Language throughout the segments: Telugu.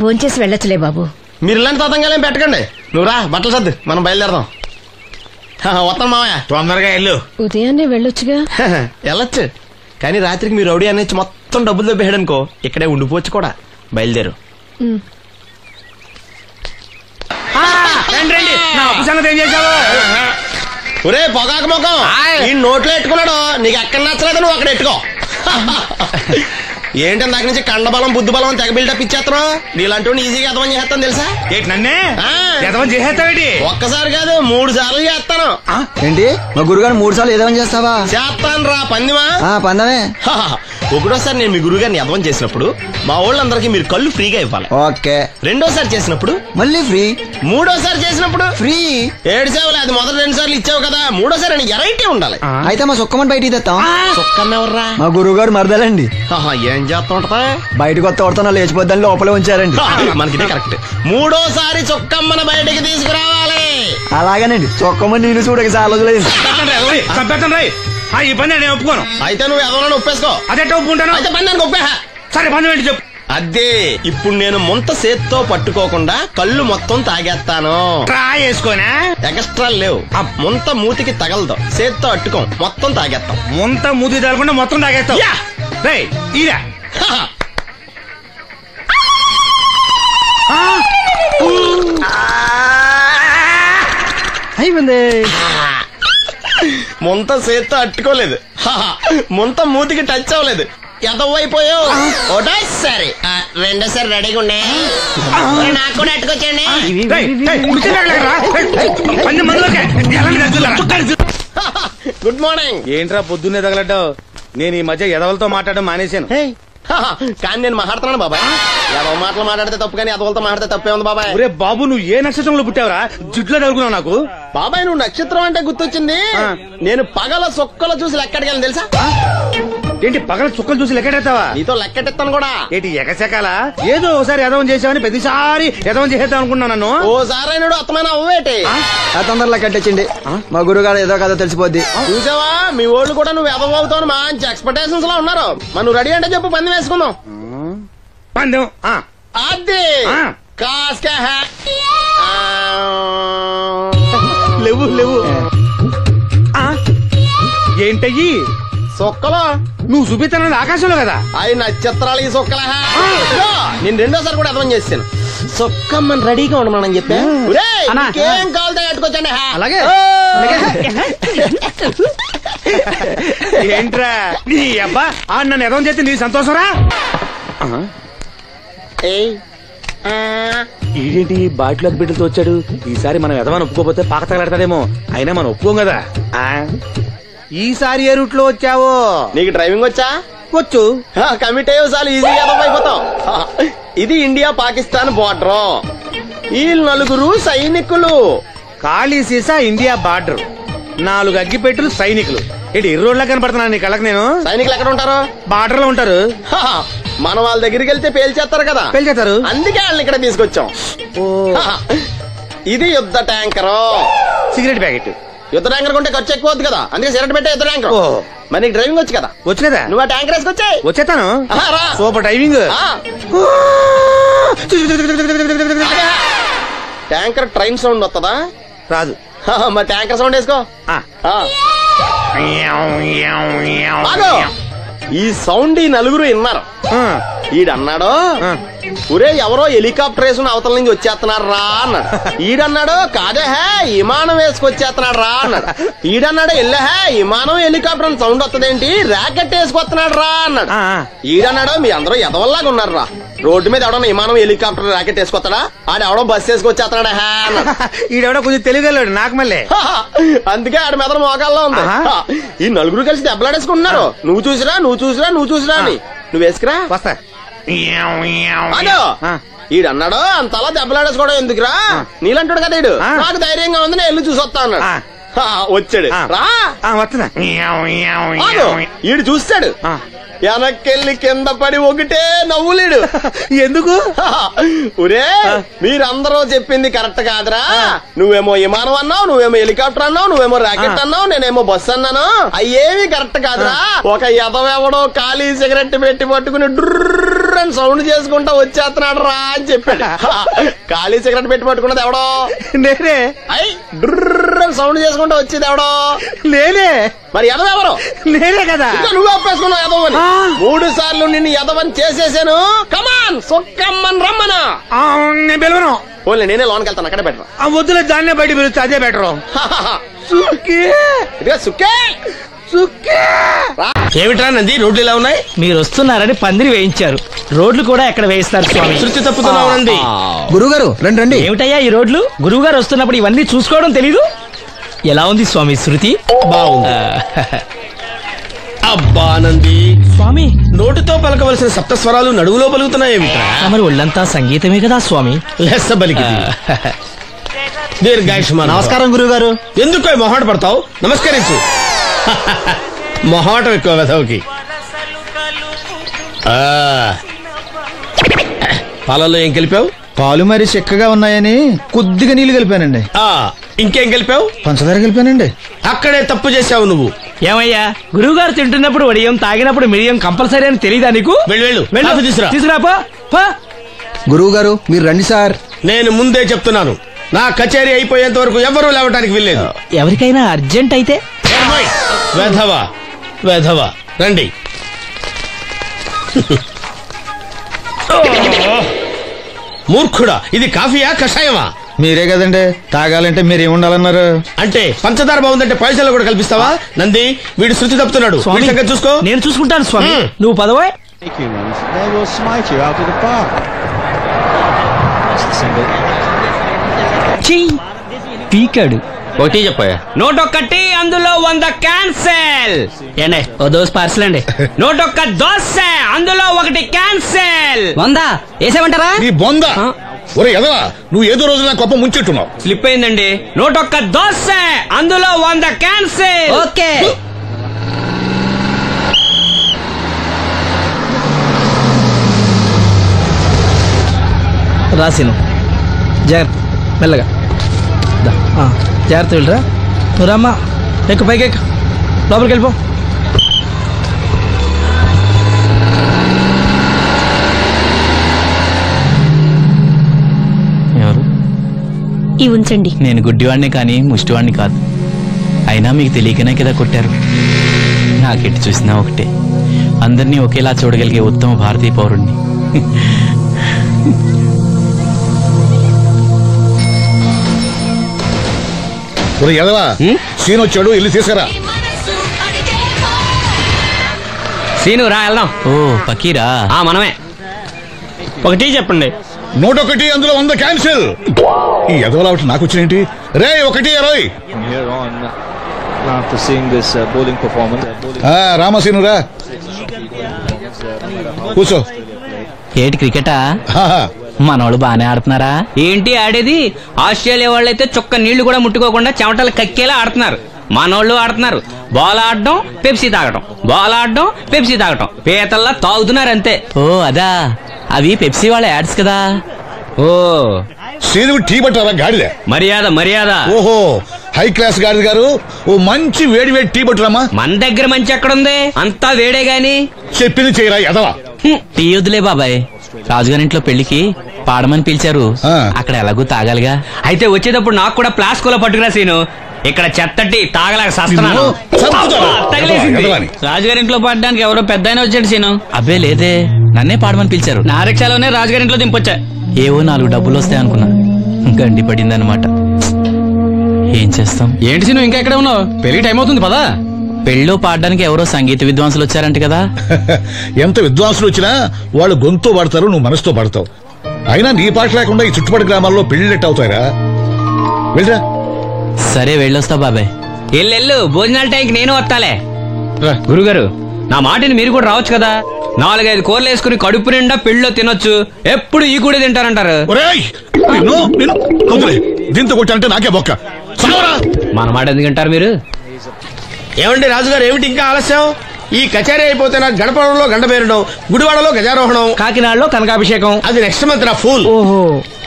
భోంచేసి వెళ్ళొచ్చులే బాబు. మీరు ఇలాంటి తతంగాలేం పెట్టకండి. నువ్వు రా, బట్టలు సర్దు, మనం బయలుదేరదాం. వస్తాం మామయ్య. తొందరగా వెళ్ళు. ఉదయాన్నే వెళ్ళొచ్చుగా. వెళ్ళొచ్చు, కానీ రాత్రికి మీరు రౌడీ అనేది మొత్తం డబ్బులు దొబ్బేయడనుకో ఇక్కడే ఉండిపోవచ్చు కూడా. బయలుదేరు. ఒరే పొగాకు ముఖం, ఈ నోట్లో ఎట్టుకున్నాడు. నీకు ఎక్కడ నచ్చలేదు నువ్వు అక్కడ ఎట్టుకో. ఏంటి దాని నుంచి కండబలం బుద్ధి బలం తెగ బిల్డప్ ఇచ్చేస్తున్నావు. నీలాంటి ఈజీగా ఎదవని చేస్తాను తెలుసా? ఏంటి నన్నే ఎదవని చేసేస్తావేంటి? ఒక్కసారి కాదు 3 సార్లు చేస్తాను. ఏంటి మా గురుగారు 3 సార్లు ఎదవని చేస్తావా? చేస్తాను రా పందిమా. పందమే. ఒకటోసారి నేను మీ గురుగారిని ఎదవని చేసినప్పుడు మా వాళ్ళందరికీ మీరు కళ్ళు ఫ్రీగా ఇవ్వాలి. ఓకే. రెండోసారి చేసినప్పుడు మళ్ళీ ఫ్రీ. మూడోసారి చేసినప్పుడు ఫ్రీ. 7 సేవలు అది మొదటి 2 సార్లు ఇచ్చావు కదా, మూడోసారి అని ఎరైటీ ఉండాలి. అయితే మా సుక్కమని బయటికి తెస్తాం. సుక్కమ్మ ఎవర్రా? మా గురుగారు మరదలండి. ఏం చేస్తా ఉంటదా? బయటకు వస్తా కొడతా లేచిపోద్దని లోపలే ఉంచారండి. మనకి కరెక్ట్. మూడోసారి చొక్కమ్మన బయటికి తీసుకురావాలి. అలాగేనండి. చొక్కమని నేను చూడక చాలా లేదు. ఈ పని నేను ఒప్పుకోను. అయితే నువ్వు ఎవరైనా ఒప్పేసుకో. అదే ఒప్పుకుంటాను. అయితే పని దానికి ఒప్పే. సరే పని ఏంటి చెప్పు. అదే ఇప్పుడు నేను ముంత చేత్తో పట్టుకోకుండా కళ్ళు మొత్తం తాగేస్తాను. ట్రై చేసుకోనా? ఎక్స్ట్రా లేవు. ముంత మూతికి తగలదు, చేత్తో అట్టుకోం, మొత్తం తాగేస్తాం. ముంత మూతి తగలకుండా మొత్తం తాగేస్తాం. ఇరా అయిపోయింది. ముంత చేత్తో అట్టుకోలేదు, ముంత మూతికి టచ్ అవ్వలేదు, ఎదవైపోయావు. ఒకటోసారి రెండోసారి రెడీగా ఉండే. నాకు కూడా అట్టుకొచ్చండి. Good morning. ఏంట్రా పొద్దున్నే తగలడ్డావు? నేను ఈ మధ్య ఎదవలతో మాట్లాడడం మానేశాను. కానీ నేను మాట్లాడుతున్నాను బాబాయ్. ఎదవ మాటలు మాట్లాడితే తప్పు, కానీ ఎదవలతో మాట్లాడితే తప్పే ఉంది బాబాయ్. ఒరే బాబు, నువ్వు ఏ నక్షత్రంలో పుట్టావురా? జుట్లో తగులుకున్నావు నాకు. బాబాయ్ నువ్వు నక్షత్రం అంటే గుర్తొచ్చింది. నేను పగల సొక్కలు చూసి లెక్కడికెళ్ళను తెలుసా? ఏంటి పగల చుక్కలు చూసి లెక్కెడతావా? నీతో లెక్కెట్టాను కూడా. ఏంటి ఎగసెకాల? ఏదో ఒకసారి ఎదవం చేసావని ప్రతిసారి ఎదవం చేసేద్దాం అనుకున్నా నన్ను. ఓసారి అత్తమైన అవ్వేటి తొందరలో కట్టించండి. మా గురుగారు ఏదో కదా తెలిసిపోద్ది. చూసావా, మీ వాళ్ళు కూడా నువ్వు ఎదవ అవుతావు మంచి ఎక్స్పెక్టేషన్స్ లో ఉన్నారు. మరి నువ్వు రెడీ అంటే చెప్పు, పందెం వేసుకుందాం. పందెం అది కాస్కా లేవు లేవు. ఏంటయ్యి సొక్కలో నువ్వు చూపిస్తానది ఆకాశంలో కదా? అవి నక్షత్రాలు ఈ సొక్కల. నేను రెండోసారి కూడా అర్థం చేశాను. సొక్కమ్మని రెడీగా ఉండమని చెప్పా. ఏం కావాలి కట్టుకోవచ్చండి. అలాగే. ఏంట్రా నీ అబ్బా నన్ను ఎదవం చేస్తే నీ సంతోషరా? ఏంటి బాటిలోకి బిడ్డలతో వచ్చాడు? ఈసారి మనం ఎదవని ఒప్పుకోపోతే పాక తగలడతాడేమో. అయినా మనం ఒప్పుకోం కదా. ఈసారి ఏ రూట్ లో వచ్చావో? నీకు డ్రైవింగ్ వచ్చా? వచ్చు. కమిట్ అయ్యో చాలు, ఈజీగా అయిపోతాం. ఇది ఇండియా పాకిస్తాన్ బోర్డర్. ఈ 4 సైనికులు. ఖాళీ సీసా ఇండియా బార్డర్, 4 అగ్గిపెట్టులు సైనికులు. ఏంటి ఇర్రోడ్లా కనపడుతున్నాను నీ కళ్ళకి నేను? సైనికులు ఎక్కడ ఉంటారు? బార్డర్ లో ఉంటారు. మనం వాళ్ళ దగ్గరికి వెళ్తే పేల్చేస్తారు కదా. పేల్చేస్తారు. అందుకే వాళ్ళని ఇక్కడ తీసుకొచ్చాం. ఇది యుద్ధ ట్యాంకర్. Cigarette packet. యుద్ధ ట్యాంకర్ కొంటే ఖర్చు ఎక్కువ అవుతుంది కదా, అందుకే సిగరెట్ పెట్టే యుద్ధ ట్యాంకర్. మరి నీకు డ్రైవింగ్ వచ్చు కదా? వచ్చు కదా. నువ్వు ఆ ట్యాంకర్ వేసుకొచ్చాయి. వచ్చేస్తాను. Super driving. Tanker train sound వస్తుందా? రాదు. మరి ట్యాంకర్ సౌండ్ వేసుకో. ఈ సౌండ్ ఈ 4 విన్నారు. ఈడన్నాడు, ఒరే ఎవరో హెలికాప్టర్ వేసుకుని అవతల నుంచి వచ్చేస్తున్నారు రా అన్నాడు. ఈడన్నాడు, కాదే విమానం వేసుకొచ్చేస్తున్నాడు రా అన్నాడు. ఈడన్నాడు, ఎల్లహే విమానం హెలికాప్టర్ అని సౌండ్ వస్తుందేంటి, ర్యాకెట్ వేసుకొస్తున్నాడు రా అన్నాడు. ఈడన్నాడు, మీ అందరూ ఎదవల్లాగా ఉన్నారు రా, రోడ్డు మీద ఎవడన్నా విమానం హెలికాప్టర్ ర్యాకెట్ వేసుకొస్తాడా? ఆడెవడో బస్సు వేసుకొచ్చేస్తున్నాడా అన్నాడు. ఈడెవడో కొంచెం తెలియగలడు నాకు మళ్ళీ. అందుకే ఆడ మీద మోకాల్లో ఉంది. ఈ 4 కలిసి దెబ్బలాడేసుకుంటున్నారు. నువ్వు చూసిరా అని. నువ్వు వేసుకురా. వస్తా. ఈడన్నాడు, అంతలా దెబ్బలాడేసుకోవడం ఎందుకురా, నీలంటాడు కదా ఈడు. నాకు ధైర్యంగా ఉంది, నేను వెళ్ళి చూసొస్తా అన్నాడు. వచ్చాడు రా. వస్తున్నా. ఈడు చూస్తాడు, వెనక్కెళ్ళి కింద పడి ఒకటే నవ్వులేడు. ఎందుకు? ఒరే మీరందరూ చెప్పింది కరెక్ట్ కాదురా. నువ్వేమో విమానం అన్నావు, నువ్వేమో హెలికాప్టర్ అన్నావు, నువ్వేమో రాకెట్ అన్నావు, నేనేమో బస్సు అన్నాను. అయ్యేమి కరెక్ట్ కాదురా. ఒక ఎదవెవడో ఖాళీ సిగరెట్ పెట్టి పట్టుకుని డుర్ర్ అని సౌండ్ చేసుకుంటా వచ్చేస్తున్నాడు రా అని చెప్పాడు. ఖాళీ సిగరెట్ పెట్టి పట్టుకున్నది ఎవడో? నేనే. అయ్యి డుర్ర్ అని సౌండ్ చేసుకుంటా వచ్చేది ఎవడో? నేనే. మరి ఎదవెవరు? నేనే కదా. నువ్వు ఒప్పేసుకున్నావు ఎదవని. 3 సార్లు నిన్ను ఎదవని చేసేసాను. కమాన్ సొక్కమ్మని రమ్మనా. నేను పిలవను. ఓన్లీ నేనే లోన్కి వెళ్తాను, అక్కడే బెటర్. ఆ వద్దులే, దాన్నే బయట పిలుస్తా, అదే బెటర్. సుక్కే ఏమిట్రా నంది, రోడ్లు ఇలా ఉన్నాయి? మీరు వస్తున్నారని పందిరి వేయించారు. రోడ్లు కూడా ఎక్కడ వేయిస్తారు స్వామి? శృతి తప్పుతున్నావు నంది. గురుగారు రండి రండి. ఏమిటయ్యా ఈ రోడ్లు? గురువు గారు వస్తున్నప్పుడు ఇవన్నీ చూసుకోవడం తెలీదు? ఎలా ఉంది స్వామి శృతి? బాగుంది. అబ్బా నంది, స్వామి నోటితో పలకవలసిన సప్తస్వరాలు నడువులో పలుకుతున్నాయేమిట్రా? మరి ఒళ్ళంతా సంగీతమే కదా స్వామి. లెస్స బలికి దీర్ఘాయుష్మాన్. నమస్కారం గురుగారు. ఎందుకు మొహాట పడతావు? నమస్కరించు. మొహాటం ఎక్కువ వెధవుకి. పాలల్లో ఏం కలిపావు? పాలు మరి చిక్కగా ఉన్నాయని కొద్దిగా నీళ్లు కలిపానండి. ఇంకేం కలిపావు? పంచదార కలిపానండి. అక్కడే తప్పు చేసావు నువ్వు. ఏమయ్యా, గురువు గారు తింటున్నప్పుడు వడియం, తాగినప్పుడు మిడియం కంపల్సరీ అని తెలీదా నీకు? వెళ్ళు తీసురా. తీసుకురాపో. గురువు గారు మీరు రండి సార్. నేను ముందే చెప్తున్నాను, నా కచేరీ అయిపోయేంత వరకు ఎవరూ లేవటానికి వెళ్ళలేదు. ఎవరికైనా అర్జెంట్ అయితే వెధవా రండి. మూర్ఖుడా, ఇది కాఫీయా కషాయమా? మీరే కదండి తాగాలంటే మీరేముండాలన్నారు? అంటే పంచదార బాగుందంటే పైసలు కూడా కల్పిస్తావా? నంది, వీడు శృతి తప్పుతున్నాడు. చూసుకో. నేను చూసుకుంటాను స్వామి, నువ్వు పదవే. పీకాడు. ఒకటి చెప్పాయా? నోటొక్కటి, అందులో 100 క్యాన్సెల్. ఏండే ఓ దోశ పార్సల్ అండి. నోటొక్క దోశ, అందులో 1 క్యాన్సెల్. 100 వేసేమంటారా? నీ బొంద. ఒరే ఎదవా, నువ్వు ఏదో రోజు నా కొప్ప ముంచెట్టున్నావు. స్లిప్ అయిందండి. నోటొక్క దోశ, అందులో 100 క్యాన్సెల్. ఓకే. రాసిను జాగ్రత్త, మెల్లగా జాగ్రత్త వెళ్ళరా. నువ్వు రామ్మా, ఎక్కు, పైకి ఎక్కు, లోపలికి వెళ్ళిపో. ఎవరు? ఈ ఉంచండి. నేను గుడ్డివాడిని కానీ ముష్టివాడిని కాదు. అయినా మీకు తెలియకనే కదా కొట్టారు. నాకెట్టి చూసినా ఒకటే, అందరినీ ఒకేలా చూడగలిగే ఉత్తమ భారతీయ పౌరుణ్ణి. ఒరే ఎదవా, సీన్ వచ్చాడు, ఇల్లు తీసుకురా. సీను రా వెళ్దాం. ఓ పకీరా, మనమే. ఒకటి చెప్పండి. 101, అందులో 100 క్యాన్సిల్. ఈ ఎదవలా ఒకటి నాకు వచ్చినేంటి? రే 1-20. After seeing this bowling performance, రామసీను రా, కూర్చో. ఏటి క్రికెటా? మనోళ్ళు బానే ఆడుతున్నారా? ఏంటి ఆడేది? ఆస్ట్రేలియా వాళ్ళైతే చొక్క నీళ్లు కూడా ముట్టుకోకుండా చెమటలు కక్కేలా ఆడుతున్నారు. మనోళ్ళు ఆడుతున్నారు బాల్ ఆడడం, పెప్సీ తాగటం, బాల్ ఆడడం, పెప్సీ తాగటం, పీతల్లా తాగుతున్నారు అంతే. ఓ అదా, అవి పెప్సీ వాళ్ళ యాడ్స్ కదా. ఓ సీను టీ పట్టారా గాడిద? మర్యాద. ఓహో, హై క్లాస్ గాడిద గారు, ఓ మంచి వేడి వేడి టీ పట్టురామా. మన దగ్గర మంచి ఎక్కడుంది? అంతా వేడే గాని. చెప్పింది చేయరా ఎదవా. టీ వద్దులే బాబాయ్, రాజుగారింట్లో పెళ్లికి పాడమని పిలిచారు, అక్కడ ఎలాగూ తాగాలిగా. అయితే వచ్చేటప్పుడు నాకు కూడా ప్లాస్కోలో పట్టుకురా సీను. ఇక్కడ చెత్తటి తాగలేక సస్తున్నాను. రాజుగారింట్లో పాడడానికి ఎవరో పెద్ద వచ్చాడు సీను. అబ్బే లేదే, నన్నే పాడమని పిలిచారు. నా రిక్షాలోనే రాజుగారింట్లో దింపొచ్చా. ఏవో 4 డబ్బులు వస్తాయనుకున్నా, గండి పడిందనమాట. ఏం చేస్తాం? ఏంటి సీను ఇంకా ఎక్కడ ఉన్నావు? పెళ్లి టైం అవుతుంది పదా. పెళ్ళిలో పాడడానికి ఎవరో సంగీత విద్వాంసులు వచ్చారంట కదా. ఎంత విద్వాంసులు వచ్చినా వాళ్ళు గొంతు పాడతారు, నువ్వు మనసుతో పాడతావు. అయినా నీ పాట లేకుండా ఈ చుట్టుపక్కల గ్రామాల్లో పెళ్లినట్టు అవుతారా? వెళ్ళరా. సరే వెళ్ళొస్తా బాబాయ్. ఎల్లెళ్ళు, భోజనాల టైంకి నేను వస్తాలే. గురుగారు, నా మాటిని మీరు కూడా రావచ్చు కదా. 4-5 కూరలు వేసుకుని కడుపు నిండా పెళ్ళిలో తినొచ్చు. ఎప్పుడు ఈ కూడా తింటారంటారు. దీంతో కొట్టాలంటే నాకే బొక్క. మన మాట ఎందుకు తింటారు మీరు? ఏమండి రాజుగారు, ఏమిటి ఇంకా ఆలస్యం? ఈ కచేరీ అయిపోతే నాకు గణపవరంలో గండ పేరడం, గుడివాడలో గజారోహణం, కాకినాడలో కనకాభిషేకం. అది నెక్స్ట్ మంత్ నా ఫూల్. ఓహో,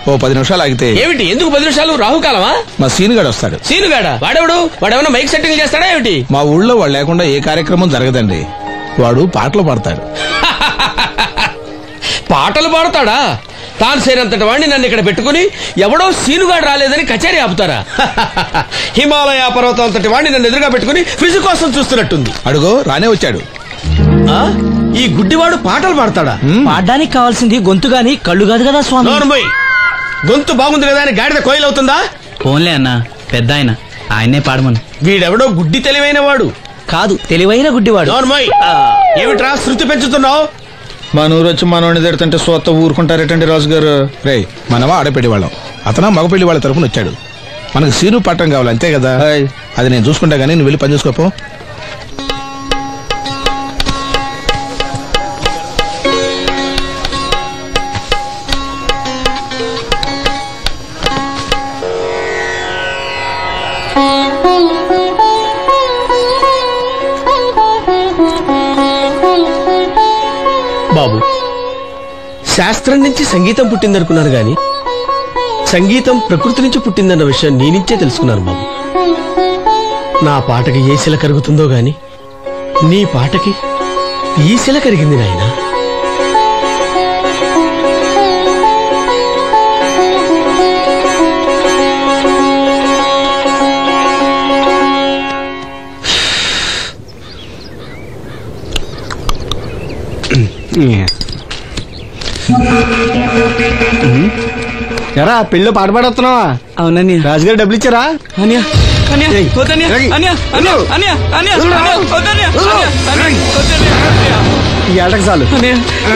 ఓ 10 నిమిషాలు ఆగితే. ఏమిటి ఎందుకు 10 నిమిషాలు? రాహుకాలమా? మా సీనుగాడు వస్తాడు. సీనుగాడా? వాడేమన్నా మైక్ సెట్టింగ్ చేస్తాడా ఏమిటి? మా ఊళ్ళో వాడు లేకుండా ఏ కార్యక్రమం జరగదండి. వాడు పాటలు పాడతాడు. పాటలు పాడతాడా? తాను సేనంతటి వాడిని నన్ను ఇక్కడ పెట్టుకుని ఎవడో సీనుగాడు రాలేదని కచేరీ ఆపుతారా? హిమాలయ పర్వతం అంతటి వాడిని నన్ను ఎదురుగా పెట్టుకుని ఫిజు కోసం చూస్తున్నట్టుంది. అడుగో రానే వచ్చాడు. ఈ గుడ్డివాడు పాటలు పాడతాడా? పాడడానికి కావాల్సింది గొంతు గాని కళ్ళు కాదు కదా స్వామి. నోర్మోయ్, గొంతు బాగుంది కదా అని గాడిద కోయిల్ అవుతుందా? ఫోన్లే అన్న, పెద్ద ఆయన్నే పాడమను. వీడెవడో గుడ్డి తెలివైన వాడు కాదు, తెలివైన గుడ్డివాడు. నోర్మోయ్, ఏమిట్రా శృతి పెంచుతున్నావు? మన ఊరు వచ్చి మనోడిని తిడుతుంటే సొత్త ఊరుకుంటారేటండి రాజు గారు. రే, మనమా ఆడపెళ్లి వాళ్ళం, అతను మగ పెళ్లి వాళ్ళ తరపున వచ్చాడు. మనకు సీను పట్టం కావాలి అంతే కదా. అది నేను చూసుకుంటా గానీ నువ్వు వెళ్ళి పని చూసుకోపో. బాబు, శాస్త్రం నుంచి సంగీతం పుట్టిందనుకున్నాను గాని సంగీతం ప్రకృతి నుంచి పుట్టిందన్న విషయం నీ నుంచే తెలుసుకున్నాను బాబు. నా పాటకి ఏ శిల కరుగుతుందో గాని నీ పాటకి ఈ శిల కరిగింది నాయనా. ఎరా పెళ్ళి పాట పాడుతున్నావా? అవునని రాజుగారు డబ్బులు ఇచ్చారా? ఈ ఏటకు చాలు.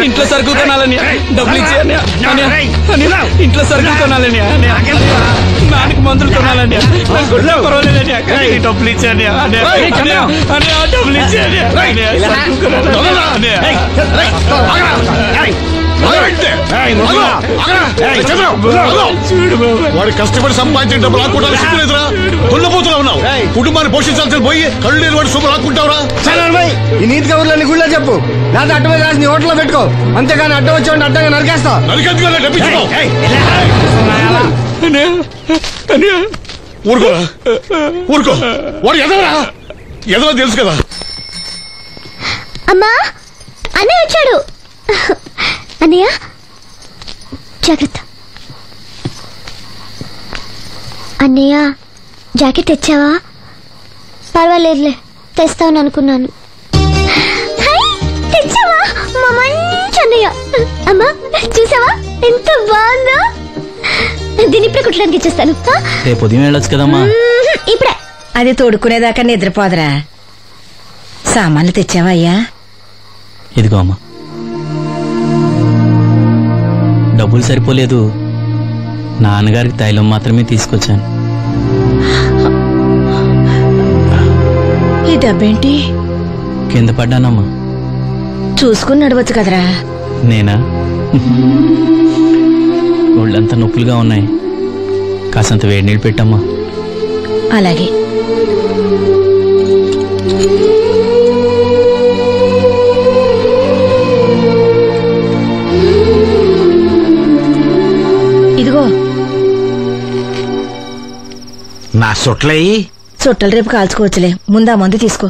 ఇంట్లో సరుకులు కొనాలని డబ్బులు ఇచ్చి ఇంట్లో సరుకులు కొనాలని నాన్నకి మందులు కొనాలని డబ్బులు ఇచ్చాను. డబ్బులు ఇచ్చాను. వాడు కష్టపడి సంపాదించిన డబ్బులు లాక్కుంటా సిగ్గులేదురా? దున్నపోతున్నా ఉన్నావు. కుటుంబాన్ని పోషించాల్సిన పోయి కళ్ళు లేని వాడు సొమ్ము లాక్కుంటావురా? ఈ నీతి కబుర్లన్నీ గుళ్ళో చెప్పు, లేదా అడ్డ మీద రాసి నీ హోటల్లో పెట్టుకో. అంతేగాని అడ్డం వచ్చి అడ్డంగా నరికేస్తా. నరికెందుకు డబ్బించుకో. ఊరుకోరా, ఊరుకో. వాడు ఎదవరా? ఎదవ తెలుసు కదా. అమ్మా, అన్నయ్య వచ్చాడు. అన్నయ్య జాగ్రత్త. అన్నయ్య జాకెట్ తెచ్చావా? పర్వాలేదులే, తెస్తావని అనుకున్నాను. తెచ్చావా? మా మంచి అన్నయ్య. అమ్మా చూసావా ఎంత బాగుందో? దీన్ని ఇప్పుడే కుట్టడానికి ఇచ్చేస్తాను. రేపు ఉదయం వెళ్ళొచ్చు కదమ్మా. ఇప్పుడే. అది తోడుకునేదాకా నిద్రపోదరా. సామాన్లు తెచ్చావా అయ్యా? ఇదిగో అమ్మా. డబ్బులు సరిపోలేదు, నాన్నగారికి తైలం మాత్రమే తీసుకొచ్చాను. ఈ డబ్బేంటి? కింద పడ్డానమ్మా. చూసుకుని నడవచ్చు కదరా. నేనా? ఒళ్ళంతా నొప్పులుగా ఉన్నాయి, కాసంత వేడి నీళ్ళు పెట్టమ్మా. అలాగే. ఇదిగో నా సొట్లయి. చుట్టలు రేపు కాల్చుకోవచ్చులే, ముందా మందు తీసుకో.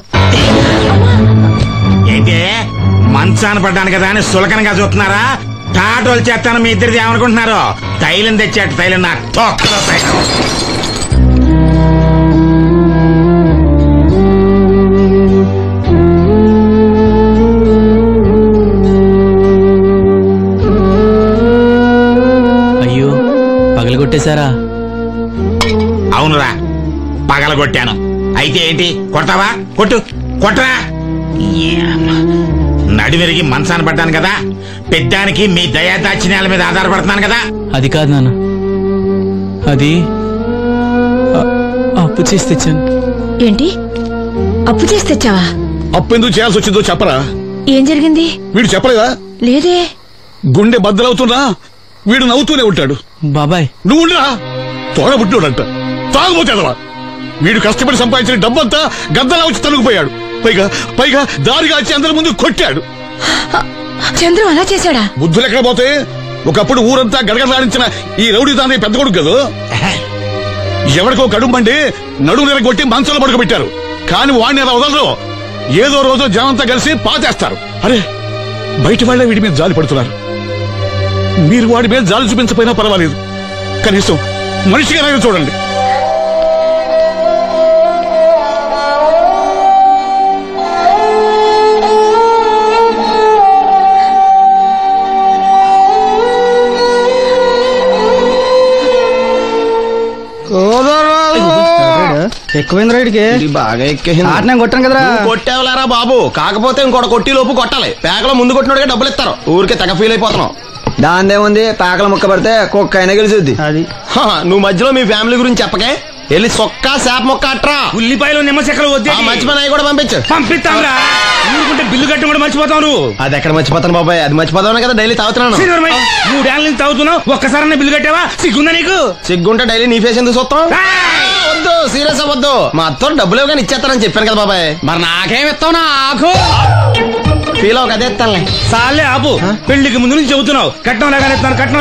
ఏంటి మంచాన పడ్డాను కదా అని సులకనగా చూస్తున్నారా? టాటోలు చేస్తాను మీ ఇద్దరిది ఏమనుకుంటున్నారు? తైలం తెచ్చాడు, తైలం నా తొక్కలో తైలం. అయ్యో, పగలగొట్టేశారా? అవునురా, పగలగొట్టాను. అయితే ఏంటి, కొడతావా? కొట్టు, కొట్టరా. నడివిరిగి మంచాన పడ్డాను కదా, పెద్దానికి మీ దయాదాక్షిణ్యాల మీద ఆధారపడుతున్నాను కదా. అది కాదు నాన్న, అది అప్పు చేసి తెచ్చాను. ఏంటి అప్పు చేసి తెచ్చావా? అప్పు ఎందుకు చేయాల్సి వచ్చిందో చెప్పరా? ఏం జరిగింది? వీడు చెప్పలేదా? లేదే. గుండె బద్దలవుతున్నా వీడు నవ్వుతూనే ఉంటాడు. బాబాయ్ నువ్వు ఉండరా? తోడబుట్టినోడంట, తాగుపోతేదవా. వీడు కష్టపడి సంపాదించిన డబ్బంతా గద్దలా వచ్చి తనుకుపోయాడు. పైగా పైగా దారిగా వచ్చి అందరి ముందు కొట్టాడు. చంద్రం అలా చేశాడా? బుద్ధులు ఎక్కడ పోతే ఒకప్పుడు ఊరంతా గడగడలాడించిన ఈ రౌడీ దాని పెద్ద కొడుకు కదా, ఎవరికో కడుంబండి నడుము నెర కొట్టి మంచంలో పడుకోబెట్టారు. కానీ వాడిని అలా వదలరు, ఏదో రోజు జనంతా కలిసి పాతేస్తారు. అరే బయట వాళ్ళే వీడి మీద జాలి పడుతున్నారు. మీరు వాడి మీద జాలి చూపించకపోయినా పర్వాలేదు, కనీసం మనిషిగా చూడండి. ఎక్కువైంది రైడ్కి బాగా ఎక్కేసింది. కొట్టాను కదరా. కొట్టేవలేరా బాబు, కాకపోతే ఇంకోటి కొట్టి లోపు కొట్టాలి. పేకలో ముందు కొట్టినోడిగా డబ్బులు ఇస్తారు. ఊరికే తెగ ఫీల్ అయిపోతున్నావు. దాందేముంది, పేకల ముక్క పడితే కుక్క అయినా గెలిచుద్ది. అది నువ్వు మధ్యలో మీ ఫ్యామిలీ గురించి చెప్పకే. వెళ్ళి సొక్క శాప మొక్క అట్రా. ఉల్లిపాయలు నిమ్మచెక్కలు వద్దే. మర్చిపోయి కూడా పంపిస్తాంరా. ఊరుకుంటే బిల్లు కట్టి కూడా మర్చిపోతావు నువ్వు. అది ఎక్కడ మర్చిపోతాను బాబాయ్, అది మర్చిపోతావు కదా డైలీ తాగుతున్నాను. 3 ఏళ్ళ నుంచి తాగుతున్నావు, ఒక్కసారి బిల్లు కట్టావా? సిగ్గుందా నీకు? సిగ్గుంటే డైలీ నీ ఫేస్ ఎందుకు చూస్తాం? వద్దు, సీరియస్ అవ్వద్దు. మా అత్తో డబ్బులు ఇవ్వగానే ఇచ్చేస్తానని చెప్పాను కదా బాబాయ్. మరి నాకేం ఇస్తావు? నాకు ఫీల్ అవ్వక అదే ఇస్తానులే. సాలే ఆపు. పెళ్లికి ముందు నుంచి చెబుతున్నావు కట్నం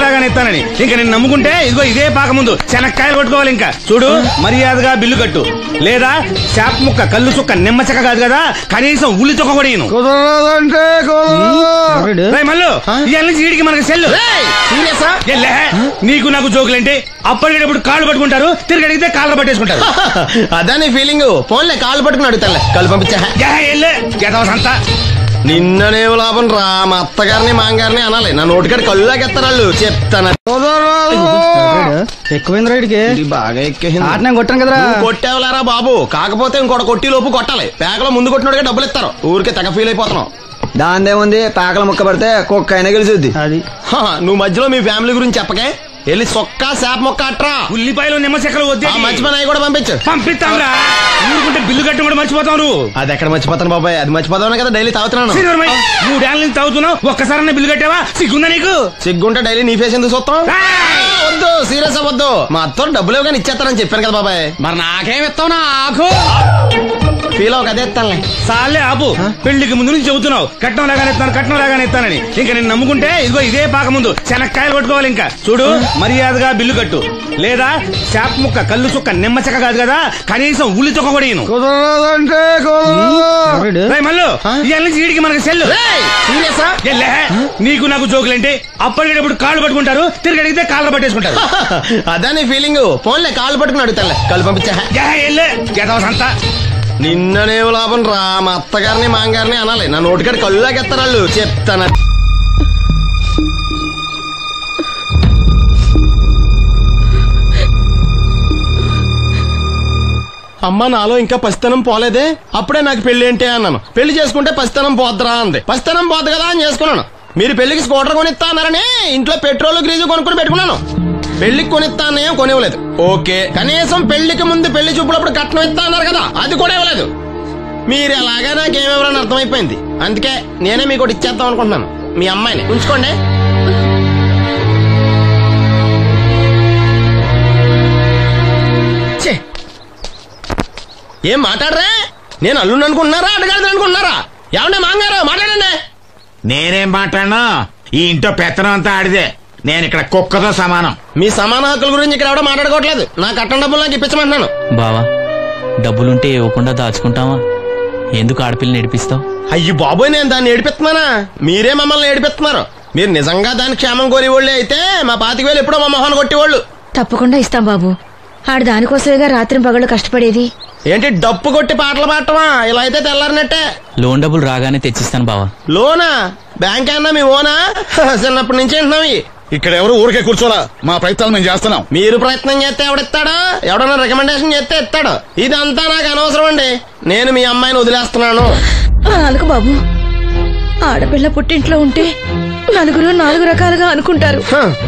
లాగానే ఇస్తానని. ఇంకా నేను నమ్ముకుంటే ఇదిగో ఇదే పాక ముందు శనక్కాయలు కొట్టుకోవాలి. ఇంకా చూడు, మర్యాదగా బిల్లు కట్టు, లేదా చేప ముక్క కళ్ళు చుక్క నిమ్మ చెక్క కాదు కదా, కనీసం ఉల్లి తొక్క కూడా ఇయ్యను. మళ్ళీ ఇవాళ నుంచి వీడికి మనకి సెల్లు. నీకు నాకు జోకులేంటి? అప్పటికేటప్పుడు కాళ్ళు పట్టుకుంటారు, తిరిగి అడిగితే కాళ్ళు పట్టేసుకుంటారు. అదే నీ ఫీలింగ్. ఫోన్లే కాళ్ళు పట్టుకుని అడుగుతానులే. కళ్ళు పంపించా. నిన్ననే లాభం రా. మా అత్తగారిని మాంగారిని అనాలి, నా నోటికాడ కళ్ళులాగెత్తారు వాళ్ళు. చెప్తాను. ఎక్కువైంది రైడ్కి బాగా ఎక్కేసింది. కొట్టాను కదరా. కొట్టేవలేరా బాబు, కాకపోతే ఇంకోటి కొట్టి లోపు కొట్టాలి. పేకలో ముందు కొట్టినోడిగా డబ్బులు ఇస్తారు. ఊరికే తెగ ఫీల్ అయిపోతున్నావు. దాందేముంది, పేకల ముక్క పడితే కుక్క అయినా గెలిచుద్ది. అది నువ్వు మధ్యలో మీ ఫ్యామిలీ గురించి చెప్పకే. వెళ్ళి సొక్క శాప మొక్క అట్రా. ఉల్లిపాయలు నిమ్మచెక్కలు వద్దే. మర్చిపోయి కూడా పంపిస్తాంరా. ఊరుకుంటే బిల్లు కట్టి కూడా మర్చిపోతావు నువ్వు. అది ఎక్కడ మర్చిపోతాను బాబాయ్, అది మర్చిపోతావు కదా డైలీ తాగుతున్నాను. 3 ఏళ్ళ నుంచి తాగుతున్నావు, ఒక్కసారి బిల్లు కట్టావా? సిగ్గుందా నీకు? సిగ్గుంటే డైలీ నీ ఫేస్ ఎందుకు చూస్తాం? వద్దు, సీరియస్ అవ్వద్దు. మా అత్తో డబ్బులు ఇవ్వగానే ఇచ్చేస్తానని చెప్పాను కదా బాబాయ్. మరి నాకేం ఇస్తావు? నాకు ఫీల్ అవ్వక అదే ఇస్తానులే. సాలే ఆపు. పెళ్లికి ముందు నుంచి చెబుతున్నావు కట్నం లాగానే ఇస్తానని. ఇంకా నేను నమ్ముకుంటే ఇదిగో ఇదే పాక ముందు శనక్కాయలు కొట్టుకోవాలి. ఇంకా చూడు, మర్యాదగా బిల్లు కట్టు, లేదా చేప ముక్క కళ్ళు చుక్క నిమ్మ చెక్క కాదు కదా, కనీసం ఉల్లి తొక్క కూడా ఇయ్యను. మళ్ళీ ఇవాళ నుంచి వీడికి మనకి సెల్లు. నీకు నాకు జోకులేంటి? అప్పటికేటప్పుడు కాళ్ళు పట్టుకుంటారు, తిరిగి అడిగితే కాళ్ళు పట్టేసుకుంటారు. అదే నీ ఫీలింగ్. ఫోన్లే కాళ్ళు పట్టుకుని అడుగుతానులే. కళ్ళు పంపించా. నిన్ననే లాభం రా. మా అత్తగారిని మాంగారిని అనాలి, నా నోటికాడ కళ్ళులాగెత్తారు వాళ్ళు. చెప్తాను. అమ్మ నాలో ఇంకా పసితనం పోలేదే, అప్పుడే నాకు పెళ్లి ఏంటి అన్నాను. పెళ్లి చేసుకుంటే పసితనం పోద్దురా అంది. పసితనం పోద్దు కదా అని చేసుకున్నాను. మీరు పెళ్లికి స్కూటర్ కొనిస్తా అన్నారని ఇంట్లో పెట్రోల్ గ్రీజు కొనుక్కుని పెట్టుకున్నాను. పెళ్లికి కొనిస్తానేం కొనివ్వలేదు. ఓకే, కనీసం పెళ్లికి ముందు పెళ్లి చూపులప్పుడు కట్నం ఇస్తా అన్నారు కదా, అది కూడా ఇవ్వలేదు. మీరు ఎలాగా నాకేమెవరని అర్థమైపోయింది. అందుకే నేనే మీకు ఒకటి ఇచ్చేద్దాం అనుకుంటున్నాను. మీ అమ్మాయిని ఉంచుకోండి. ఏం మాట్లాడరా? నేను అల్లుండి అనుకుంటున్నారా, అడగాలి అనుకుంటున్నారా? ఏమన్నా మాంగారు మాట్లాడండి. నేనేం మాట్లాడను, ఈ ఇంట్లో పెత్తనం అంతా ఆడిదే. నేను ఇక్కడ కుక్కతో సమానం. మీ సమాన హక్కుల గురించి ఇక్కడ ఎవడో మాట్లాడుకోవట్లేదు. నా కట్టం డబ్బులు నాకు ఇప్పించమంటున్నాను. బావా, డబ్బులుంటే ఇవ్వకుండా దాచుకుంటావా? ఎందుకు ఆడపిల్లని ఏడిపిస్తావు? అయ్యి బాబోయ్, నేను దాన్ని ఏడిపిస్తున్నానా? మీరే మమ్మల్ని ఏడిపిస్తున్నారు. మీరు నిజంగా దాని క్షేమం కోరేవాళ్ళే అయితే మా 25,000 ఎప్పుడో మా మొహాన్ని కొట్టేవాళ్ళు. తప్పకుండా ఇస్తాం బాబు. ఆడు దానికోసమేగా రాత్రి పగళ్ళు కష్టపడేది. ఏంటి డప్పు కొట్టి పాటలు పాడటమా? ఇలా అయితే తెల్లారినట్టే. లోన్ డబ్బులు రాగానే తెచ్చిస్తాను బావా. లోనా? బ్యాంక్ అన్నా మీ ఓనా? చిన్నప్పటి నుంచి వింటున్నాం. ఇక్కడ ఎవరు ఊరికే కూర్చోలా, మా ప్రయత్నాలు మేము చేస్తున్నాం. మీరు ప్రయత్నం చేస్తే ఎవడిస్తాడా? ఎవడన్నా రికమెండేషన్ చేస్తే ఇస్తాడు. ఇదంతా నాకు అనవసరం అండి. నేను మీ అమ్మాయిని వదిలేస్తున్నాను. అనుకు బాబు, ఆడపిల్ల పుట్టింట్లో ఉంటే నలుగురు 4 రకాలుగా అనుకుంటారు.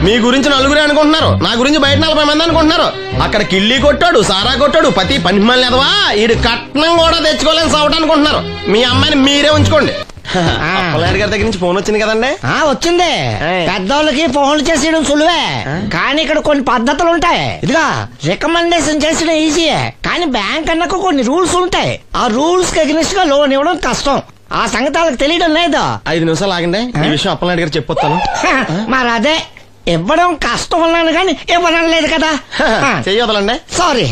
మీ గురించి నలుగురే అనుకుంటున్నారు, నా గురించి బయట 40 మంది అనుకుంటున్నారు. అక్కడ కిళ్ళి కొట్టాడు, సారా కొట్టాడు, పతి పని మళ్ళీ ఎదవా, ఈడు కట్నం కూడా తెచ్చుకోలేని సవట అనుకుంటున్నారు. మీ అమ్మాయిని మీరే ఉంచుకోండి. అప్పలనాయుడు గారి దగ్గర నుంచి ఫోన్ వచ్చింది కదండి. వచ్చింది. పెద్దోళ్ళకి ఫోన్లు చేసేయడం సులువే, కానీ ఇక్కడ కొన్ని పద్ధతులు ఉంటాయి. ఇదిగా రికమెండేషన్ చేసడం ఈజీయే, కానీ బ్యాంక్ అన్నకు కొన్ని రూల్స్ ఉంటాయి. ఆ రూల్స్ కి అగ్నిస్ట్ గా లోన్ ఇవ్వడం కష్టం. ఆ సంగతి వాళ్ళకి తెలియడం లేదు. 5 నిమిషాలు ఆగండి, ఈ విషయం అప్పలనాయుడు గారు చెప్పొస్తాను. మరి అదే ఇవ్వడం కష్టం ఉన్నాను కానీ ఇవ్వడం లేదు కదా. చెయ్యొదలండి. సారీ.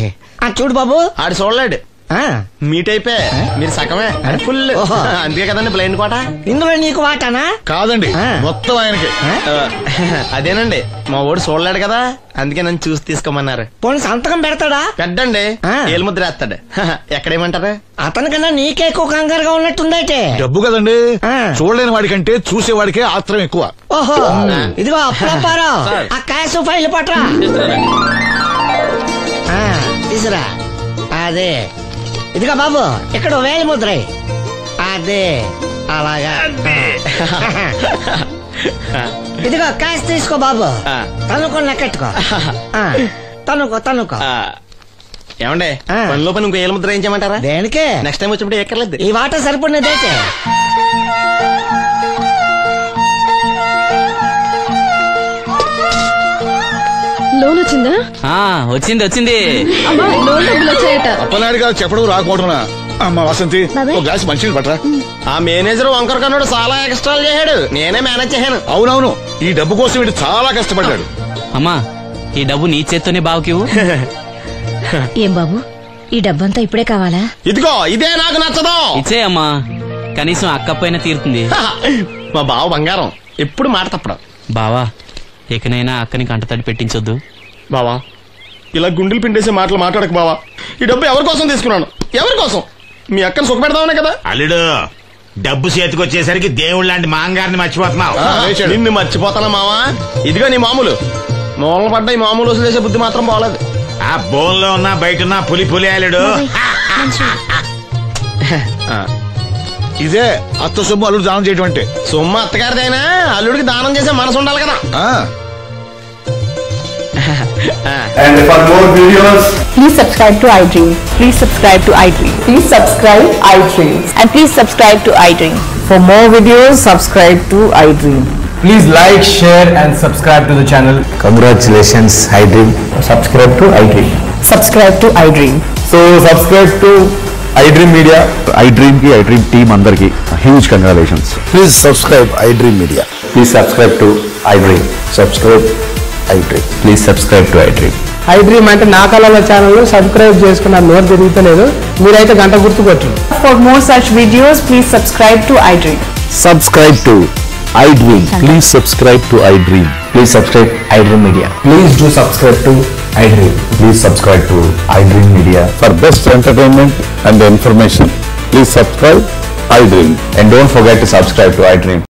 చూడు బాబు, ఆడు చూడలేడు. మీట్ అయిపోయి మీరు సగమే ఫుల్. అందుకే కదండి బ్లైండ్ కోట. ఇందులో నీకు వాటానా? కాదండి, మొత్తం ఆయనకి. అదేనండి, మా ఓడు చూడలేడు కదా, అందుకే నన్ను చూసి తీసుకోమన్నారు. పోనీ సంతకం పెడతాడా? పెద్దండి, ఏలు ముద్ర వేస్తాడు. ఎక్కడేమంటారు? అతనికన్నా నీకే ఎక్కువ కంగారుగా ఉన్నట్టుందైతే. డబ్బు కదండి, చూడలేని వాడికంటే చూసేవాడికే ఆత్రం ఎక్కువ. ఓహో, ఇదిగో అప్పుడప్పారావు, ఆ క్యాష్ ఫైల్ పట్రా. తీసురా. అదే, ఇదిగో బాబు, ఇక్కడ వేలి ముద్ర. అదే అలాగా. ఇదిగో క్యాష్ తీసుకో బాబు, తనుకో లెక్కెట్టుకో. తనుకో. ఏమండే, పనిలో పని ఇంకో ఏలు ముద్ర ఏం చేయమంటారా? దేనికే? నెక్స్ట్ టైం వచ్చినప్పుడు ఎక్కర్లేదు. ఈ వాటర్ సరిపడినదైతే. లోన్ వచ్చిందా? వచ్చింది. అమ్మా, లోన్ డబ్బులు వచ్చాయట. అప్పలనాయుడు గారు చెప్పడం రాకపోవడం. అమ్మ వసంతి, ఒక గ్లాస్ మంచినీళ్ళు పట్టరా. ఆ మేనేజర్ వంకర కన్నాడు చాలా ఎక్స్ట్రాలు చేశాడు, నేనే మేనేజ్ చేశాను. అవునవును, ఈ డబ్బు కోసం వీడు చాలా కష్టపడ్డాడు. అమ్మా, ఈ డబ్బు నీ చేత్తోనే బావుకివు. ఏం బాబు, ఈ డబ్బంతా ఇప్పుడే కావాలా? ఇదిగో ఇదే నాకు నచ్చదు. ఇచ్చేయమ్మా, కనీసం అక్కపోయినా తీరుతుంది. మా బావ బంగారం, ఎప్పుడు మాట తప్పడం. బావా, ఎకనైనా అక్కని కంటతడి పెట్టించొద్దు. బావా, ఇలా గుండెలు పిండేసే మాటలు మాట్లాడక బావా. ఈ డబ్బు ఎవరి కోసం తీసుకున్నాను? ఎవరి కోసం? మీ అక్కను సుఖపెడదామనే కదా. అల్లుడు, డబ్బు చేతికొచ్చేసరికి దేవుడు లాంటి మాంగారిని మర్చిపోతున్నావు. నిన్ను మర్చిపోతానా మావా? ఇదిగో నీ మామూలు మూలన పడ్డ ఈ మామూలు వసూలు చేసే బుద్ధి మాత్రం బాగలేదు. ఆ బోన్లో ఉన్నా బయట ఉన్నా పులి అల్లుడు. ఇదే అత్త సొమ్ము అల్లుడు దానం చేయడం అంటే. సొమ్ము అత్తగారిదైనా అల్లుడికి దానం చేసే మనసు ఉండాలి కదా. And for more videos, please subscribe to iDream. Please subscribe to iDream. Please subscribe iDream. And please subscribe to iDream. For more videos, subscribe to iDream. please like, share and subscribe to the channel. Congratulations, iDream. Subscribe to iDream. Subscribe to iDream. So subscribe to iDream Media. iDream ki iDream team andarki huge congratulations. Please subscribe iDream Media. Please subscribe to iDream. Subscribe iDream. Please subscribe to iDream. iDream అంటే నా కళల ఛానల్ సబ్స్క్రైబ్ చేసుకున్న నోట్ తిరుగుతలేదు, మీరైతే గంట గుర్తు కొట్టండి. For more such videos, please subscribe to iDream. Subscribe to iDream. Please subscribe to iDream. Please subscribe iDream Media. Please do subscribe to iDream. Please subscribe to iDream Media. For best entertainment and information, please subscribe iDream. And don't forget to subscribe to iDream.